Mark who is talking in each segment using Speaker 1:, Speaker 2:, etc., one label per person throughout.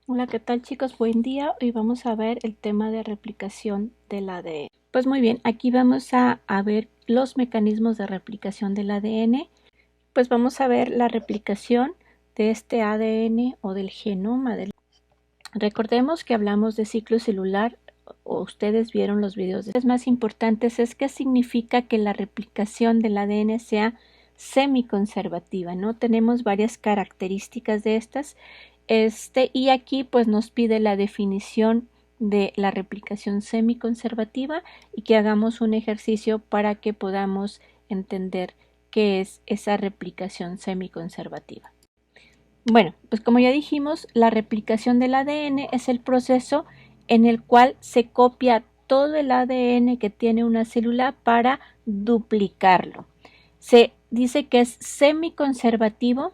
Speaker 1: Hola, ¿qué tal chicos? Buen día. Hoy vamos a ver el tema de replicación del ADN. Pues muy bien, aquí vamos a ver los mecanismos de replicación del ADN. Pues vamos a ver la replicación de este ADN o del genoma. Recordemos que hablamos de ciclo celular, o ustedes vieron los videos. Los más importantes es qué significa que la replicación del ADN sea semiconservativa, ¿no? Tenemos varias características de estas. Y aquí pues nos pide la definición de la replicación semiconservativa y que hagamos un ejercicio para que podamos entender qué es esa replicación semiconservativa. Bueno, pues como ya dijimos, la replicación del ADN es el proceso en el cual se copia todo el ADN que tiene una célula para duplicarlo. Se dice que es semiconservativo,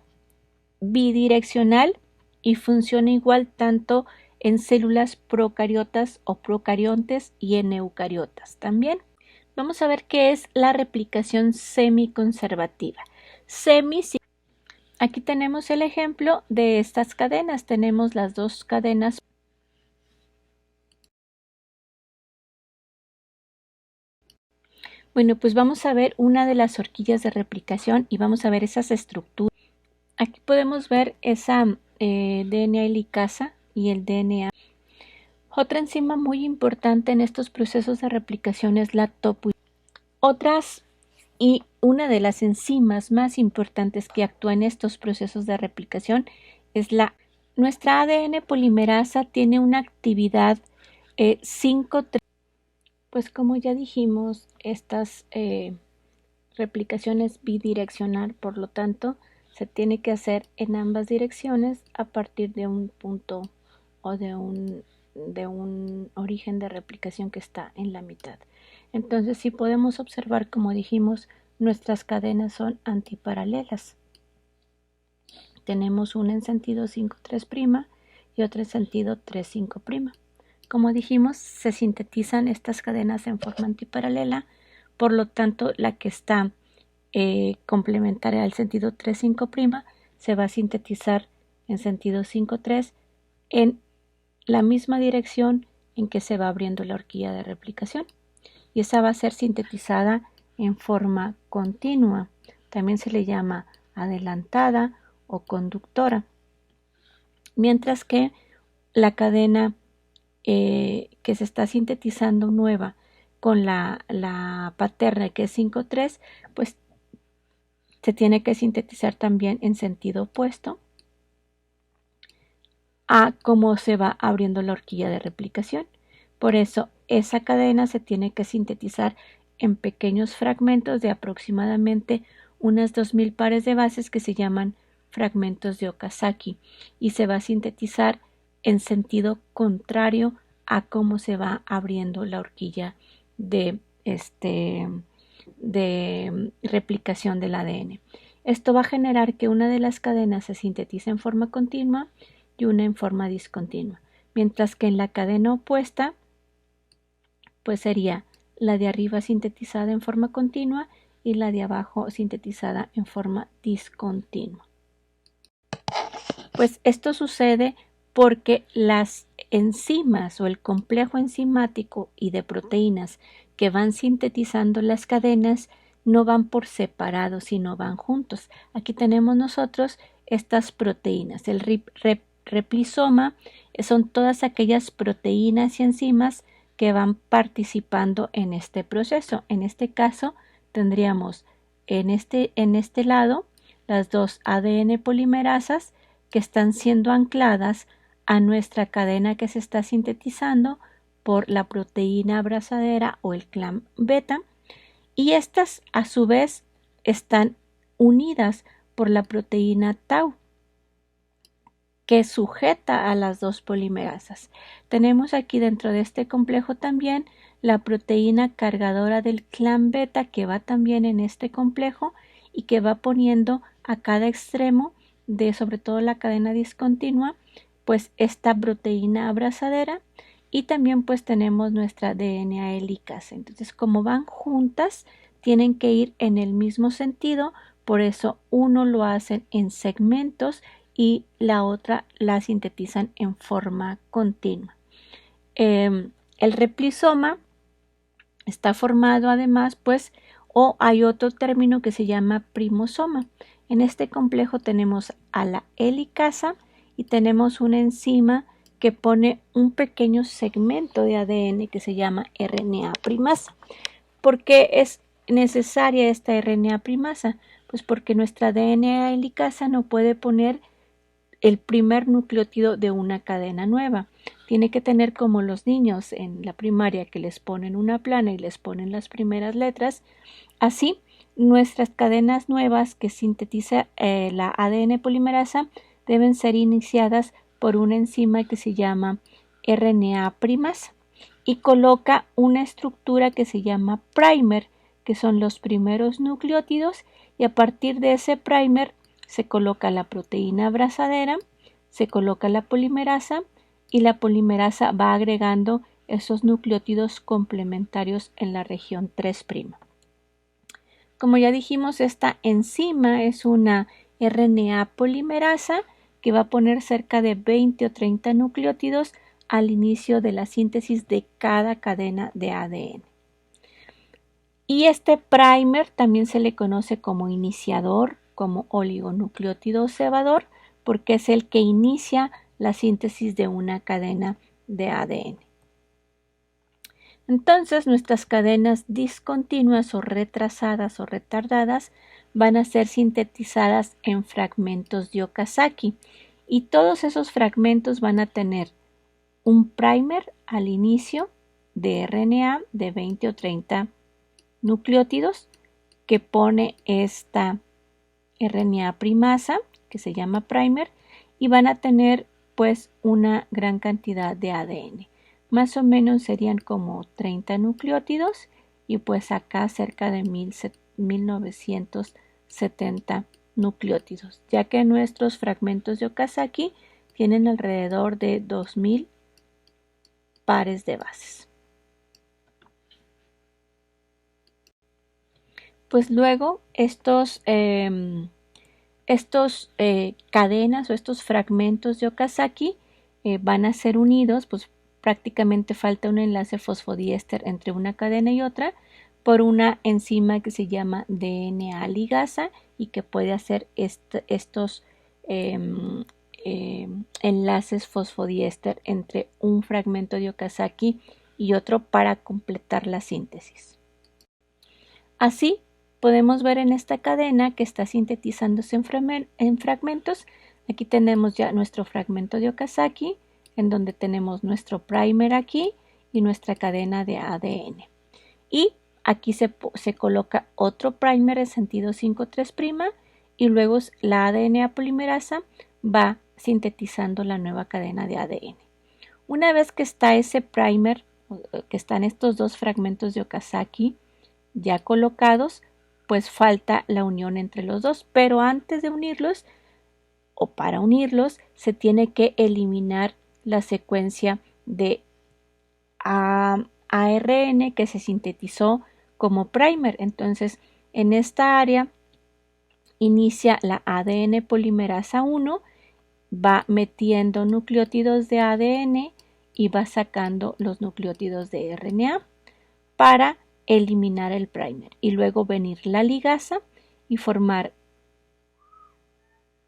Speaker 1: bidireccional y funciona igual tanto en células procariotas o procariontes y en eucariotas también. Vamos a ver qué es la replicación semiconservativa. Aquí tenemos el ejemplo de estas cadenas. Tenemos las dos cadenas. Bueno, pues vamos a ver una de las horquillas de replicación y vamos a ver esas estructuras. Aquí podemos ver esa DNA helicasa y el DNA. Otra enzima muy importante en estos procesos de replicación es la topoisomerasa. Otras y una de las enzimas más importantes que actúa en estos procesos de replicación es nuestra ADN polimerasa tiene una actividad 5-3. Pues como ya dijimos, estas replicaciones bidireccional, por lo tanto, se tiene que hacer en ambas direcciones a partir de un punto o de un origen de replicación que está en la mitad. Entonces, si podemos observar, como dijimos, nuestras cadenas son antiparalelas. Tenemos una en sentido 5,3' y otra en sentido 3,5'. Como dijimos, se sintetizan estas cadenas en forma antiparalela, por lo tanto, la que está complementaria al sentido 3,5' se va a sintetizar en sentido 5,3 en la misma dirección en que se va abriendo la horquilla de replicación. Y esa va a ser sintetizada en forma continua. También se le llama adelantada o conductora. Mientras que la cadena que se está sintetizando nueva con la paterna, que es 5,3, pues se tiene que sintetizar también en sentido opuesto a cómo se va abriendo la horquilla de replicación. Por eso esa cadena se tiene que sintetizar en pequeños fragmentos de aproximadamente unas 2000 pares de bases que se llaman fragmentos de Okazaki y se va a sintetizar en sentido contrario a cómo se va abriendo la horquilla de replicación del ADN. Esto va a generar que una de las cadenas se sintetice en forma continua y una en forma discontinua, mientras que en la cadena opuesta pues sería la de arriba sintetizada en forma continua y la de abajo sintetizada en forma discontinua. Pues esto sucede porque las enzimas o el complejo enzimático y de proteínas que van sintetizando las cadenas no van por separado, sino van juntos. Aquí tenemos nosotros estas proteínas. El replisoma son todas aquellas proteínas y enzimas que van participando en este proceso. En este caso tendríamos en este lado las dos ADN polimerasas que están siendo ancladas a nuestra cadena que se está sintetizando por la proteína abrazadera o el clan beta, y estas a su vez están unidas por la proteína tau que sujeta a las dos polimerasas. Tenemos aquí dentro de este complejo también la proteína cargadora del clan beta que va también en este complejo y que va poniendo a cada extremo de sobre todo la cadena discontinua pues esta proteína abrazadera, y también pues tenemos nuestra DNA helicasa. Entonces, como van juntas, tienen que ir en el mismo sentido, por eso uno lo hacen en segmentos y la otra la sintetizan en forma continua. El replisoma está formado además, o hay otro término que se llama primosoma. En este complejo tenemos a la helicasa y tenemos una enzima que pone un pequeño segmento de ADN que se llama RNA primasa. ¿Por qué es necesaria esta RNA primasa? Pues porque nuestra DNA helicasa no puede poner el primer nucleótido de una cadena nueva. Tiene que tener como los niños en la primaria que les ponen una plana y les ponen las primeras letras. Así, nuestras cadenas nuevas que sintetiza la ADN polimerasa deben ser iniciadas por una enzima que se llama RNA primasa y coloca una estructura que se llama primer, que son los primeros nucleótidos, y a partir de ese primer se coloca la proteína abrazadera, se coloca la polimerasa y la polimerasa va agregando esos nucleótidos complementarios en la región 3'. Como ya dijimos, esta enzima es una RNA polimerasa que va a poner cerca de 20 o 30 nucleótidos al inicio de la síntesis de cada cadena de ADN. Y este primer también se le conoce como iniciador, como oligonucleótido cebador, porque es el que inicia la síntesis de una cadena de ADN. Entonces, nuestras cadenas discontinuas o retrasadas o retardadas van a ser sintetizadas en fragmentos de Okazaki y todos esos fragmentos van a tener un primer al inicio de RNA de 20 o 30 nucleótidos que pone esta RNA primasa que se llama primer y van a tener una gran cantidad de ADN. Más o menos serían como 30 nucleótidos y acá cerca de 1970 nucleótidos, ya que nuestros fragmentos de Okazaki tienen alrededor de 2000 pares de bases. Luego estos cadenas o estos fragmentos de Okazaki van a ser unidos, prácticamente falta un enlace fosfodiéster entre una cadena y otra por una enzima que se llama DNA ligasa y que puede hacer estos enlaces fosfodiéster entre un fragmento de Okazaki y otro para completar la síntesis. Así, podemos ver en esta cadena que está sintetizándose en fragmentos. Aquí tenemos ya nuestro fragmento de Okazaki, en donde tenemos nuestro primer aquí y nuestra cadena de ADN. Y aquí se coloca otro primer en sentido 5'' y luego la ADN polimerasa va sintetizando la nueva cadena de ADN. Una vez que está ese primer, que están estos dos fragmentos de Okazaki ya colocados, falta la unión entre los dos, pero antes de unirlos o para unirlos se tiene que eliminar la secuencia de ARN que se sintetizó como primer. Entonces, en esta área inicia la ADN polimerasa 1, va metiendo nucleótidos de ADN y va sacando los nucleótidos de RNA para eliminar el primer y luego venir la ligasa y formar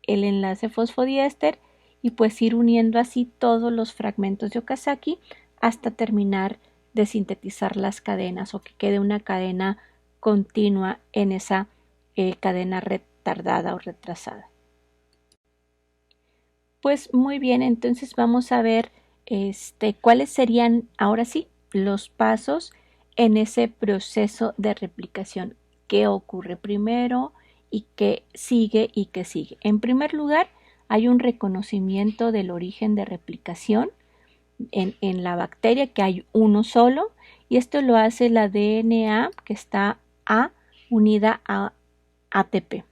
Speaker 1: el enlace fosfodiéster y ir uniendo así todos los fragmentos de Okazaki hasta terminar de sintetizar las cadenas o que quede una cadena continua en esa cadena retardada o retrasada. Muy bien, entonces vamos a ver cuáles serían ahora sí los pasos en ese proceso de replicación. ¿Qué ocurre primero y qué sigue y qué sigue? En primer lugar, hay un reconocimiento del origen de replicación en la bacteria, que hay uno solo, y esto lo hace la DNA que está A unida a ATP.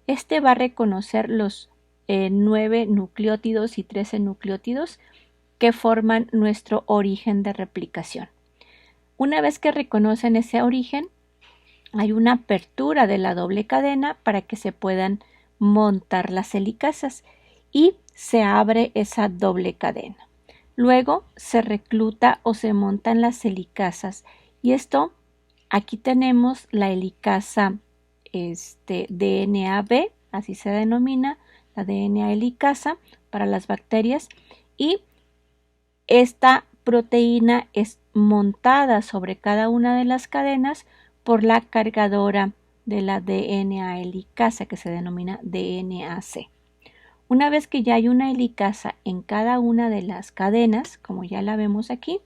Speaker 1: Este va a reconocer los 9 nucleótidos y 13 nucleótidos que forman nuestro origen de replicación. Una vez que reconocen ese origen, hay una apertura de la doble cadena para que se puedan montar las helicasas y se abre esa doble cadena. Luego se recluta o se montan las helicasas y esto, aquí tenemos la helicasa DNA-B, así se denomina, la DNA helicasa para las bacterias, y esta proteína es montada sobre cada una de las cadenas por la cargadora de la DNA helicasa que se denomina DNAC. Una vez que ya hay una helicasa en cada una de las cadenas, como ya la vemos aquí,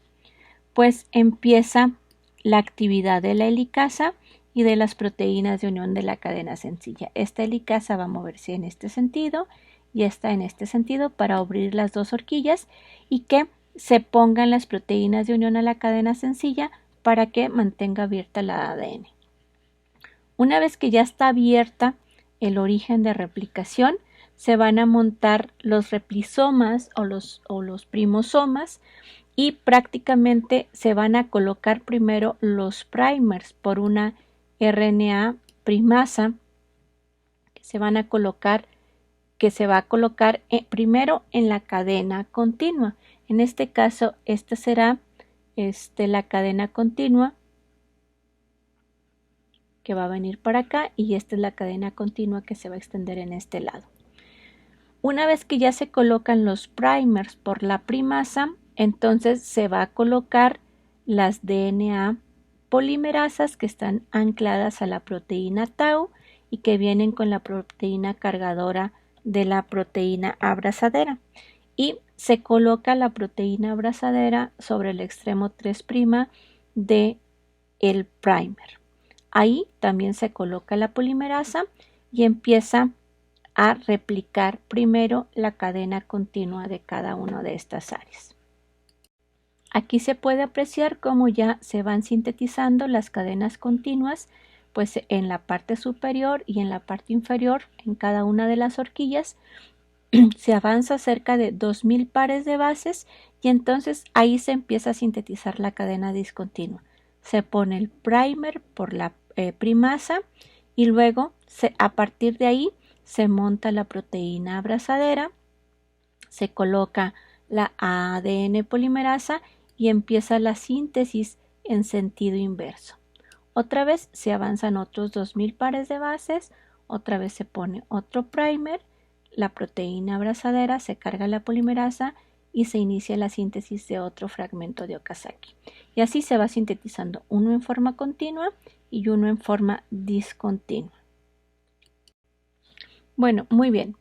Speaker 1: pues empieza la actividad de la helicasa y de las proteínas de unión de la cadena sencilla. Esta helicasa va a moverse en este sentido y esta en este sentido para abrir las dos horquillas y que se pongan las proteínas de unión a la cadena sencilla para que mantenga abierta la ADN. Una vez que ya está abierta el origen de replicación, se van a montar los replisomas o los primosomas y prácticamente se van a colocar primero los primers por una RNA primasa que se va a colocar primero en la cadena continua. En este caso, esta será la cadena continua que va a venir para acá y esta es la cadena continua que se va a extender en este lado. Una vez que ya se colocan los primers por la primasa, entonces se va a colocar las DNA polimerasas que están ancladas a la proteína tau y que vienen con la proteína cargadora de la proteína abrazadera. Y se coloca la proteína abrazadera sobre el extremo 3' de el primer. Ahí también se coloca la polimerasa y empieza a replicar primero la cadena continua de cada una de estas áreas. Aquí se puede apreciar cómo ya se van sintetizando las cadenas continuas, pues en la parte superior y en la parte inferior, en cada una de las horquillas, se avanza cerca de 2000 pares de bases y entonces ahí se empieza a sintetizar la cadena discontinua. Se pone el primer por la primasa y luego a partir de ahí se monta la proteína abrazadera, se coloca la ADN polimerasa y empieza la síntesis en sentido inverso. Otra vez se avanzan otros 2000 pares de bases, otra vez se pone otro primer, la proteína abrazadera, se carga la polimerasa y se inicia la síntesis de otro fragmento de Okazaki. Y así se va sintetizando uno en forma continua y uno en forma discontinua. Bueno, muy bien.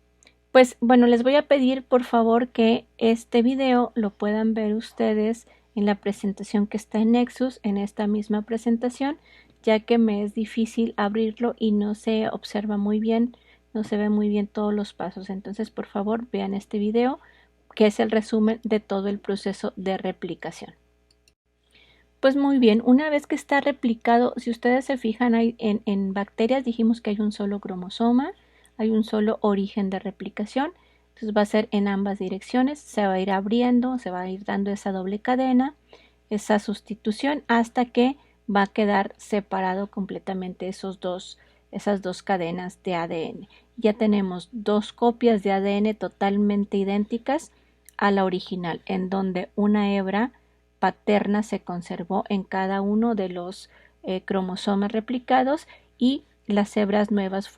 Speaker 1: Pues bueno, les voy a pedir por favor que este video lo puedan ver ustedes en la presentación que está en Nexus, en esta misma presentación, ya que me es difícil abrirlo y no se observa muy bien, no se ve muy bien todos los pasos. Entonces, por favor, vean este video, que es el resumen de todo el proceso de replicación. Pues muy bien, una vez que está replicado, si ustedes se fijan, en bacterias dijimos que hay un solo cromosoma, hay un solo origen de replicación, entonces va a ser en ambas direcciones, se va a ir abriendo, se va a ir dando esa doble cadena, esa sustitución hasta que va a quedar separado completamente esas dos cadenas de ADN. Ya tenemos dos copias de ADN totalmente idénticas a la original, en donde una hebra paterna se conservó en cada uno de los cromosomas replicados y las hebras nuevas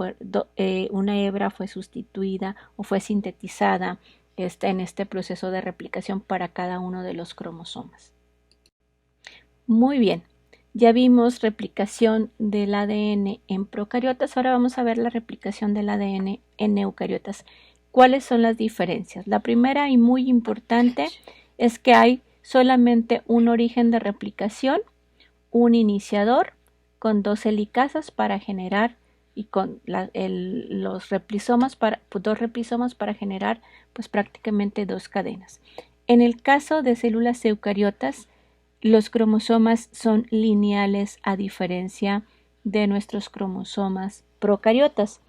Speaker 1: una hebra fue sustituida o fue sintetizada en este proceso de replicación para cada uno de los cromosomas. Muy bien, ya vimos replicación del ADN en procariotas, ahora vamos a ver la replicación del ADN en eucariotas. ¿Cuáles son las diferencias? La primera y muy importante es que hay solamente un origen de replicación, un iniciador con dos helicasas para generar y con los replisomas dos replisomas para generar pues prácticamente dos cadenas. En el caso de células eucariotas, los cromosomas son lineales a diferencia de nuestros cromosomas procariotas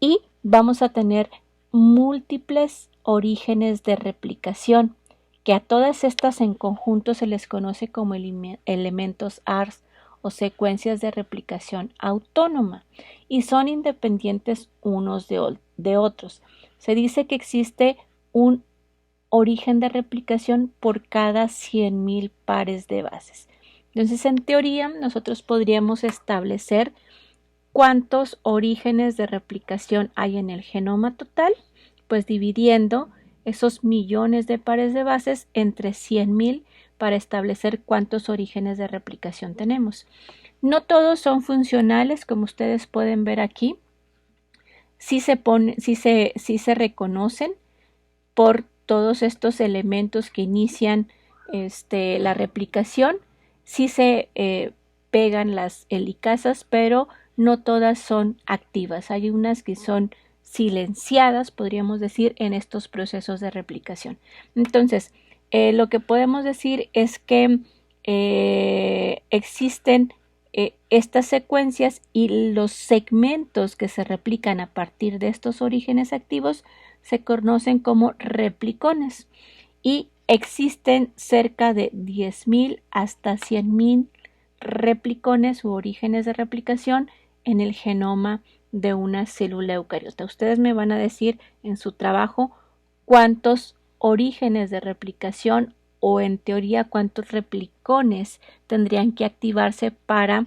Speaker 1: y vamos a tener múltiples orígenes de replicación, que a todas estas en conjunto se les conoce como elementos ARS o secuencias de replicación autónoma y son independientes unos de otros. Se dice que existe un origen de replicación por cada 100.000 pares de bases. Entonces, en teoría, nosotros podríamos establecer cuántos orígenes de replicación hay en el genoma total, pues dividiendo esos millones de pares de bases entre 100.000 para establecer cuántos orígenes de replicación tenemos. No todos son funcionales, como ustedes pueden ver aquí. Sí se reconocen por todos estos elementos que inician la replicación. Sí se pegan las helicasas, pero no todas son activas. Hay unas que son silenciadas, podríamos decir, en estos procesos de replicación. Entonces, lo que podemos decir es que existen estas secuencias y los segmentos que se replican a partir de estos orígenes activos se conocen como replicones y existen cerca de 10.000 hasta 100.000 replicones u orígenes de replicación en el genoma de una célula eucariota. Ustedes me van a decir en su trabajo cuántos orígenes de replicación o en teoría cuántos replicones tendrían que activarse para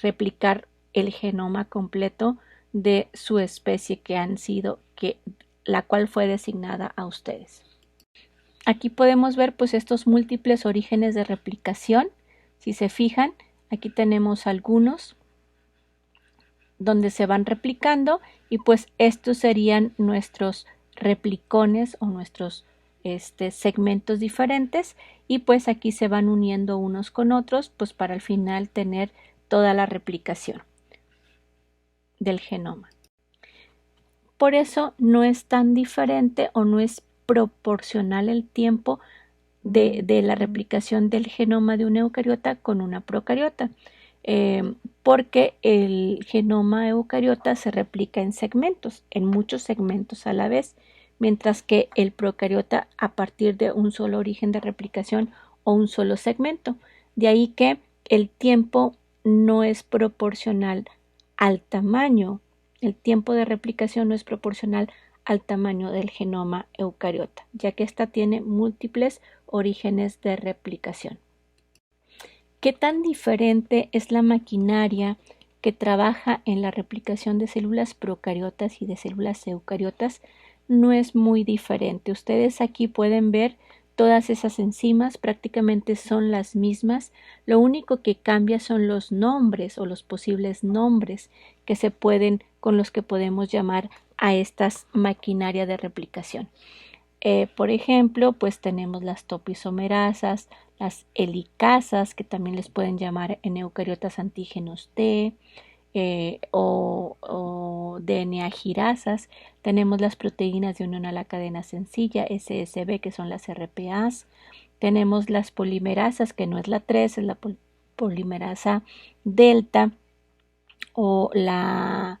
Speaker 1: replicar el genoma completo de su especie la cual fue designada a ustedes. Aquí podemos ver pues estos múltiples orígenes de replicación. Si se fijan, aquí tenemos algunos donde se van replicando y pues estos serían nuestros replicones o nuestros segmentos diferentes y pues aquí se van uniendo unos con otros pues para al final tener toda la replicación del genoma. Por eso no es tan diferente o no es proporcional el tiempo de la replicación del genoma de una eucariota con una procariota, porque el genoma eucariota se replica en segmentos, en muchos segmentos a la vez, mientras que el procariota a partir de un solo origen de replicación o un solo segmento. De ahí que el tiempo no es proporcional al tamaño, el tiempo de replicación no es proporcional al tamaño del genoma eucariota, ya que ésta tiene múltiples orígenes de replicación. ¿Qué tan diferente es la maquinaria que trabaja en la replicación de células procariotas y de células eucariotas? No es muy diferente. Ustedes aquí pueden ver todas esas enzimas, prácticamente son las mismas. Lo único que cambia son los nombres o los posibles nombres con los que podemos llamar a estas maquinarias de replicación. Por ejemplo, pues tenemos las topoisomerasas, las helicasas, que también les pueden llamar en eucariotas antígenos T, o DNA girasas. Tenemos las proteínas de unión a la cadena sencilla, SSB, que son las RPAs. Tenemos las polimerasas, que no es la 3, es la polimerasa delta o la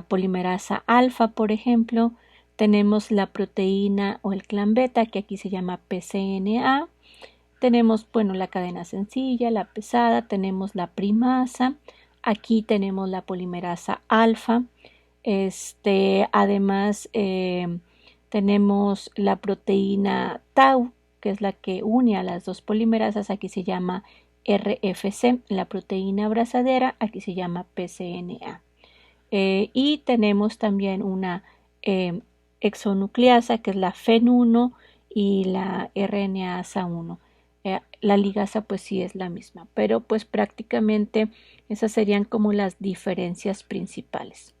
Speaker 1: polimerasa alfa, por ejemplo. Tenemos la proteína o el clan beta, que aquí se llama PCNA. Tenemos, la cadena sencilla, la pesada, tenemos la primasa. Aquí tenemos la polimerasa alfa. Además, tenemos la proteína tau, que es la que une a las dos polimerasas. Aquí se llama RFC. La proteína abrazadera, aquí se llama PCNA. Y tenemos también una exonucleasa, que es la FEN1 y la RNasa 1. La ligasa pues sí es la misma, pero pues prácticamente esas serían como las diferencias principales.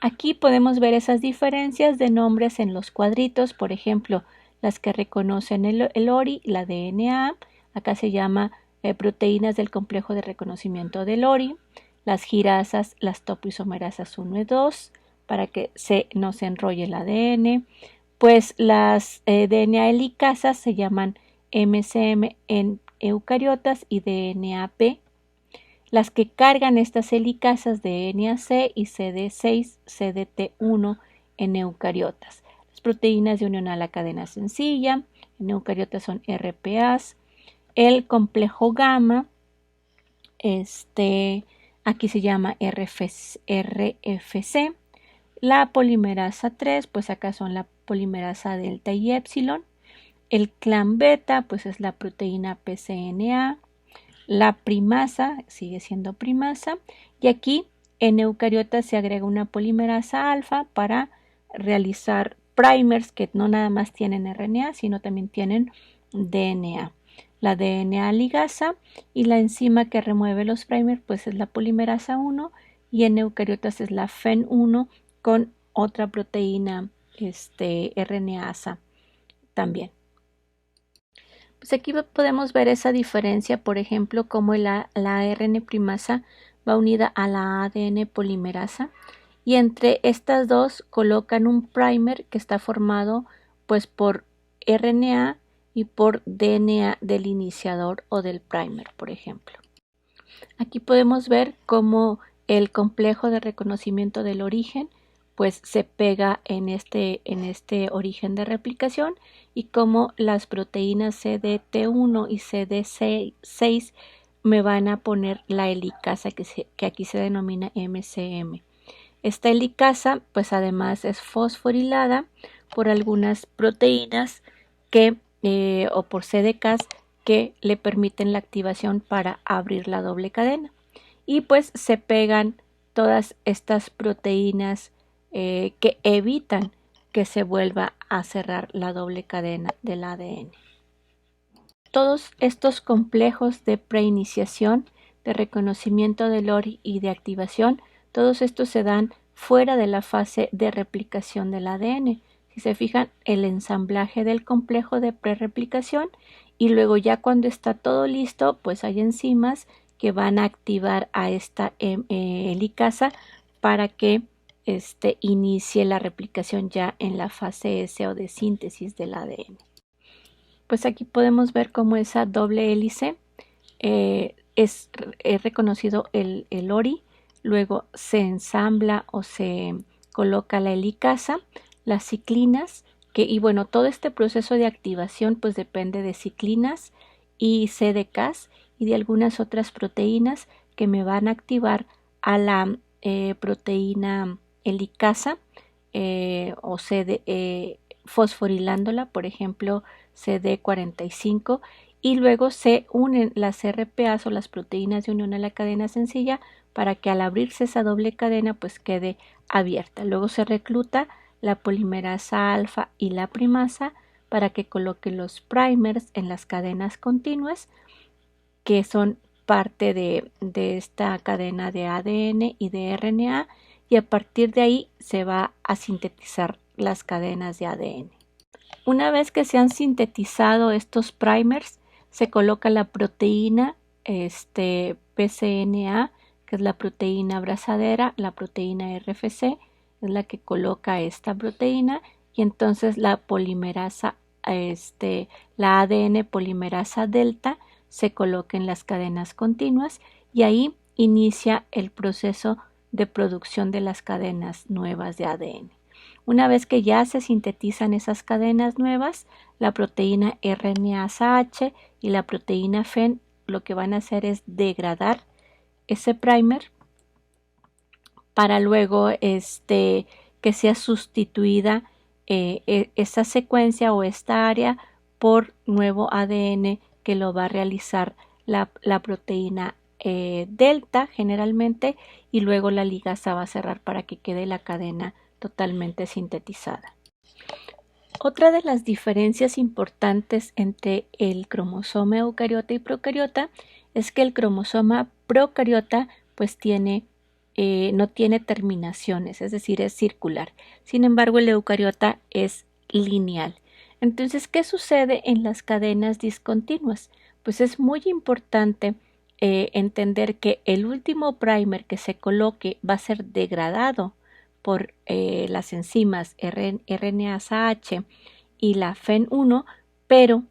Speaker 1: Aquí podemos ver esas diferencias de nombres en los cuadritos, por ejemplo, las que reconocen el ORI, la DNA, acá se llama proteínas del complejo de reconocimiento del ORI, las girasas, las topoisomerasas 1 y 2, para que no se enrolle el ADN, pues las DNA helicasas se llaman MCM en eucariotas y DNAP. Las que cargan estas helicasas DNAC y CD6, CDT1 en eucariotas. Las proteínas de unión a la cadena sencilla en eucariotas son RPAs. El complejo gamma, aquí se llama RFC. La polimerasa 3, pues acá son la polimerasa delta y épsilon. El clan beta, pues es la proteína PCNA. La primasa sigue siendo primasa. Y aquí en eucariotas se agrega una polimerasa alfa para realizar primers que no nada más tienen RNA, sino también tienen DNA. La DNA ligasa y la enzima que remueve los primers pues es la polimerasa 1 y en eucariotas es la FEN1 con otra proteína RNasa también. Pues aquí podemos ver esa diferencia, por ejemplo, cómo la ARN primasa va unida a la ADN polimerasa y entre estas dos colocan un primer que está formado pues por RNA y por DNA del iniciador o del primer, por ejemplo. Aquí podemos ver cómo el complejo de reconocimiento del origen pues se pega en este origen de replicación y cómo las proteínas CDT1 y CD6 me van a poner la helicasa que aquí se denomina MCM. Esta helicasa pues además es fosforilada por algunas proteínas que o por CDKs que le permiten la activación para abrir la doble cadena y pues se pegan todas estas proteínas que evitan que se vuelva a cerrar la doble cadena del ADN. Todos estos complejos de preiniciación, de reconocimiento del ORI y de activación, todos estos se dan fuera de la fase de replicación del ADN. Si se fijan, el ensamblaje del complejo de prereplicación y luego ya cuando está todo listo, pues hay enzimas que van a activar a esta helicasa para que inicie la replicación ya en la fase S o de síntesis del ADN. Pues aquí podemos ver cómo esa doble hélice es reconocido el ORI, luego se ensambla o se coloca la helicasa, las ciclinas, y bueno, todo este proceso de activación pues depende de ciclinas y CDKs y de algunas otras proteínas que me van a activar a la proteína helicasa o fosforilándola, por ejemplo CD45, y luego se unen las RPAs o las proteínas de unión a la cadena sencilla para que al abrirse esa doble cadena pues quede abierta. Luego se recluta la polimerasa alfa y la primasa para que coloque los primers en las cadenas continuas que son parte de esta cadena de ADN y de RNA y a partir de ahí se va a sintetizar las cadenas de ADN. Una vez que se han sintetizado estos primers, se coloca la proteína PCNA, que es la proteína abrazadera, la proteína RFC, es la que coloca esta proteína, y entonces la polimerasa, la ADN polimerasa delta, se coloca en las cadenas continuas y ahí inicia el proceso de producción de las cadenas nuevas de ADN. Una vez que ya se sintetizan esas cadenas nuevas, la proteína RNasa H y la proteína FEN lo que van a hacer es degradar ese primer para luego que sea sustituida esa secuencia o esta área por nuevo ADN que lo va a realizar la proteína delta generalmente y luego la ligasa va a cerrar para que quede la cadena totalmente sintetizada. Otra de las diferencias importantes entre el cromosoma eucariota y procariota es que el cromosoma procariota pues no tiene terminaciones, es decir, es circular. Sin embargo, el eucariota es lineal. Entonces, ¿qué sucede en las cadenas discontinuas? Pues es muy importante entender que el último primer que se coloque va a ser degradado por las enzimas RNasa H y la FEN1, pero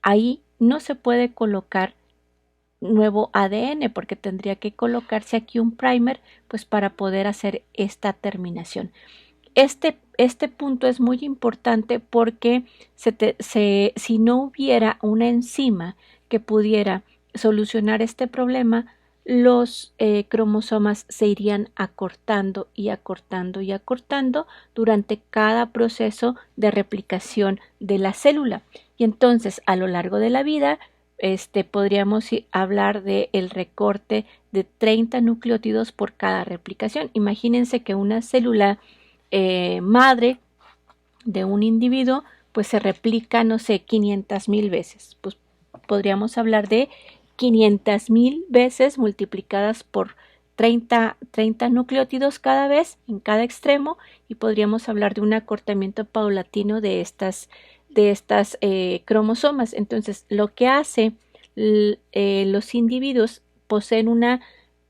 Speaker 1: ahí no se puede colocar nuevo ADN porque tendría que colocarse aquí un primer pues para poder hacer esta terminación. Este punto es muy importante porque si no hubiera una enzima que pudiera solucionar este problema, los cromosomas se irían acortando y acortando y acortando durante cada proceso de replicación de la célula. Y entonces, a lo largo de la vida, podríamos hablar del recorte de 30 nucleótidos por cada replicación. Imagínense que una célula madre de un individuo pues se replica, no sé, 500,000 veces. Pues podríamos hablar de 500,000 veces multiplicadas por 30 nucleótidos cada vez en cada extremo, y podríamos hablar de un acortamiento paulatino de estas cromosomas. Entonces, lo que hace los individuos poseen una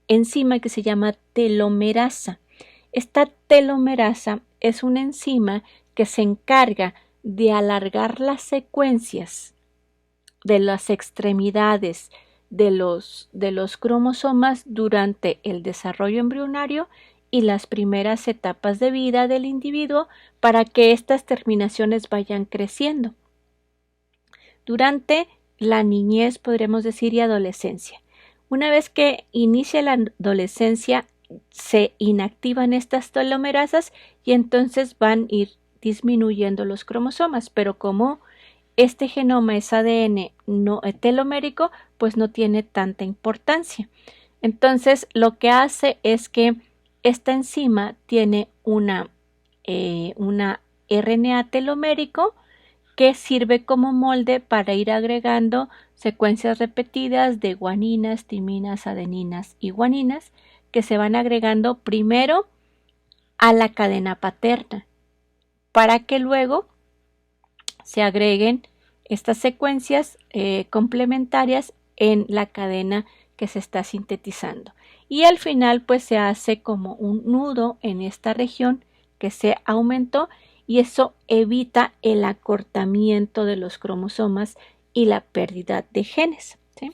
Speaker 1: enzima que se llama telomerasa. Esta telomerasa es una enzima que se encarga de alargar las secuencias de las extremidades de los cromosomas durante el desarrollo embrionario y las primeras etapas de vida del individuo, para que estas terminaciones vayan creciendo. Durante la niñez, podremos decir, y adolescencia. Una vez que inicia la adolescencia, se inactivan estas telomerasas y entonces van a ir disminuyendo los cromosomas, pero como este genoma es ADN no telomérico, pues no tiene tanta importancia. Entonces, lo que hace es que esta enzima tiene una RNA telomérico que sirve como molde para ir agregando secuencias repetidas de guaninas, timinas, adeninas y guaninas, que se van agregando primero a la cadena paterna, para que luego se agreguen estas secuencias complementarias en la cadena que se está sintetizando. Y al final pues se hace como un nudo en esta región que se aumentó, y eso evita el acortamiento de los cromosomas y la pérdida de genes, ¿sí?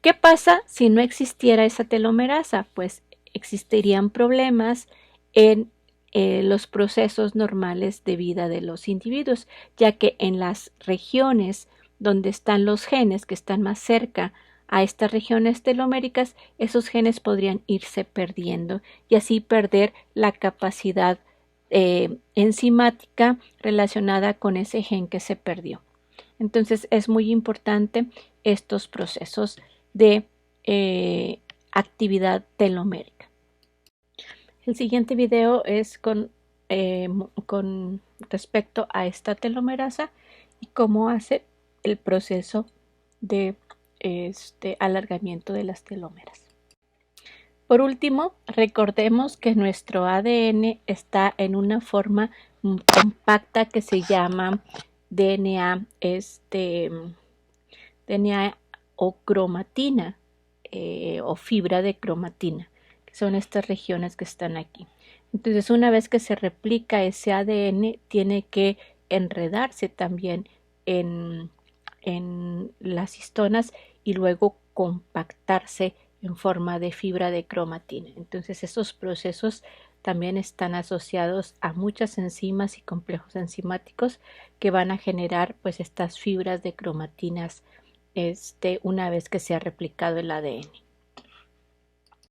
Speaker 1: ¿Qué pasa si no existiera esa telomerasa? Pues existirían problemas en los procesos normales de vida de los individuos, ya que en las regiones donde están los genes que están más cerca a estas regiones teloméricas, esos genes podrían irse perdiendo y así perder la capacidad enzimática relacionada con ese gen que se perdió. Entonces es muy importante estos procesos de actividad telomérica. El siguiente video es con respecto a esta telomerasa y cómo hace el proceso de alargamiento de las telómeras. Por último, recordemos que nuestro ADN está en una forma compacta que se llama DNA, DNA o cromatina o fibra de cromatina, que son estas regiones que están aquí. Entonces, una vez que se replica ese ADN, tiene que enredarse también en las histonas y luego compactarse en forma de fibra de cromatina. Entonces, esos procesos también están asociados a muchas enzimas y complejos enzimáticos que van a generar pues estas fibras de cromatinas una vez que se ha replicado el ADN.